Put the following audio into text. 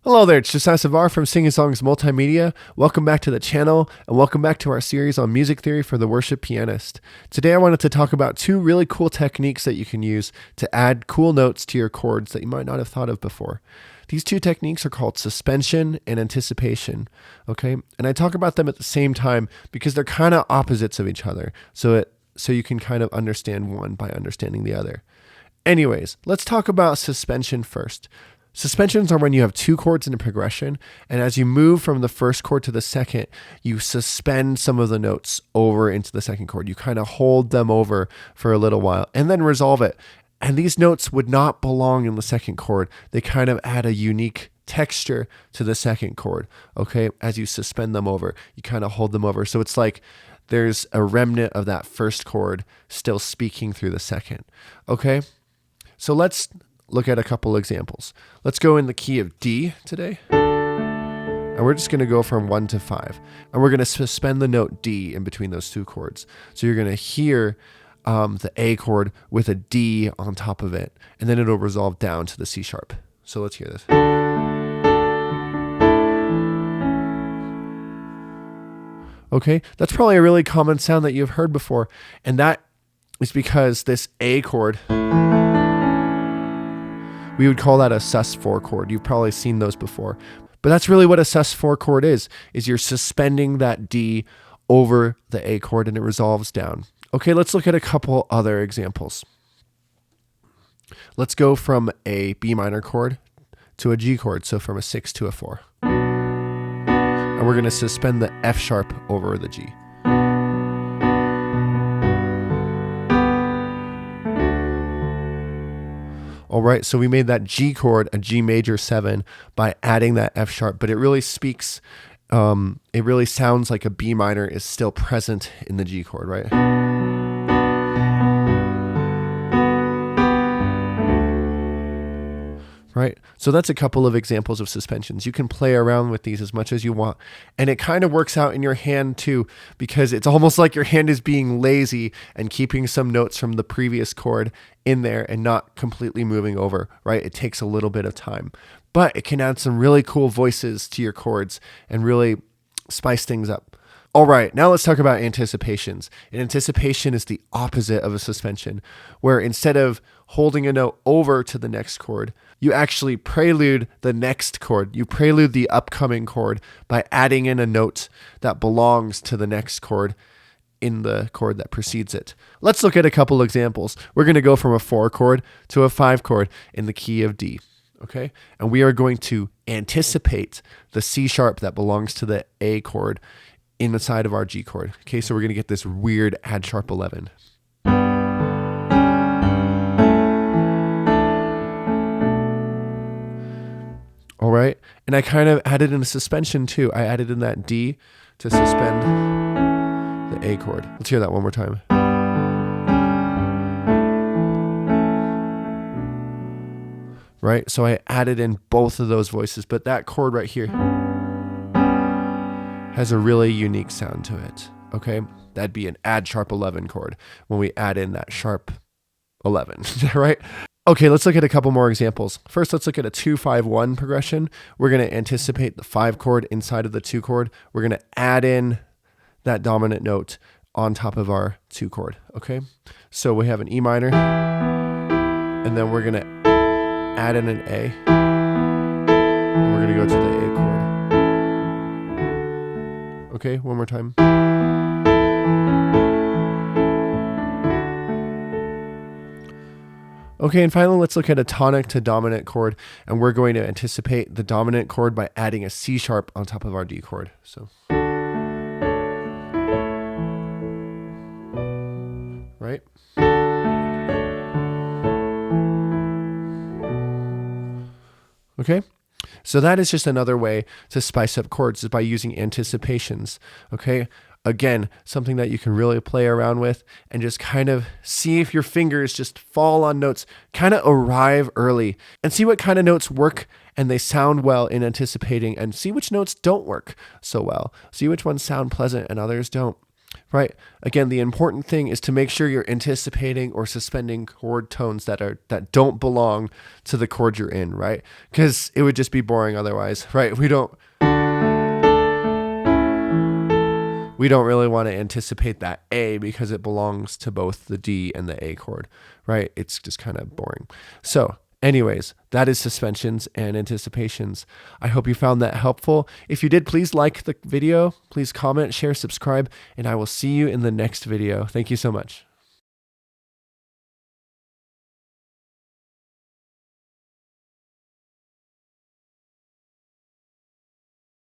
Hello there, it's Josiah Savar from Singing Songs Multimedia. Welcome back to the channel, and welcome back to our series on music theory for the worship pianist. Today I wanted to talk about two really cool techniques that you can use to add cool notes to your chords that you might not have thought of before. These two techniques are called suspension and anticipation, okay? And I talk about them at the same time because they're kind of opposites of each other, so you can kind of understand one by understanding the other. Anyways, let's talk about suspension first. Suspensions are when you have two chords in a progression, and as you move from the first chord to the second, you suspend some of the notes over into the second chord. You kind of hold them over for a little while and then resolve it. And these notes would not belong in the second chord. They kind of add a unique texture to the second chord, okay? As you suspend them over, you kind of hold them over. So it's like there's a remnant of that first chord still speaking through the second, okay? So let's look at a couple examples. Let's go in the key of D today. And we're just going to go from 1 to 5. And we're going to suspend the note D in between those two chords. So you're going to hear the A chord with a D on top of it. And then it'll resolve down to the C sharp. So let's hear this. Okay, that's probably a really common sound that you've heard before. And that is because this A chord, we would call that a sus4 chord. You've probably seen those before. But that's really what a sus4 chord is you're suspending that D over the A chord and it resolves down. Okay, let's look at a couple other examples. Let's go from a B minor chord to a G chord, so from a 6 to a 4. And we're going to suspend the F sharp over the G. All right, so we made that G chord a G major 7 by adding that F sharp, but it really speaks, it really sounds like a B minor is still present in the G chord, right? Right, so that's a couple of examples of suspensions. You can play around with these as much as you want. And it kind of works out in your hand too, because it's almost like your hand is being lazy and keeping some notes from the previous chord in there and not completely moving over, right? It takes a little bit of time, but it can add some really cool voices to your chords and really spice things up. All right, now let's talk about anticipations. An anticipation is the opposite of a suspension, where instead of holding a note over to the next chord, you actually prelude the next chord. You prelude the upcoming chord by adding in a note that belongs to the next chord in the chord that precedes it. Let's look at a couple examples. We're going to go from a 4 chord to a 5 chord in the key of D, okay? And we are going to anticipate the C sharp that belongs to the A chord inside of our G chord. Okay, so we're going to get this weird add sharp 11. All right, and I kind of added in a suspension too. I added in that D to suspend the A chord. Let's hear that one more time. Right, so I added in both of those voices, but that chord right here has a really unique sound to it, okay? That'd be an add sharp 11 chord when we add in that sharp 11, right? Okay, let's look at a couple more examples. First, let's look at a 2-5-1 progression. We're going to anticipate the 5 chord inside of the 2 chord. We're going to add in that dominant note on top of our 2 chord, okay? So we have an E minor, and then we're going to add in an A, and we're going to go to the A chord. Okay, one more time. Okay, and finally, let's look at a tonic to dominant chord, and we're going to anticipate the dominant chord by adding a C sharp on top of our D chord. So, right? Okay, so that is just another way to spice up chords is by using anticipations, okay? Again, something that you can really play around with and just kind of see if your fingers just fall on notes, kind of arrive early and see what kind of notes work and they sound well in anticipating and see which notes don't work so well. See which ones sound pleasant and others don't. right? Again, the important thing is to make sure you're anticipating or suspending chord tones that don't belong to the chord you're in, right? Because it would just be boring otherwise, right? We don't really want to anticipate that A because it belongs to both the D and the A chord, right? It's just kind of boring. So anyways, that is suspensions and anticipations. I hope you found that helpful. If you did, please like the video, please comment, share, subscribe, and I will see you in the next video. Thank you so much.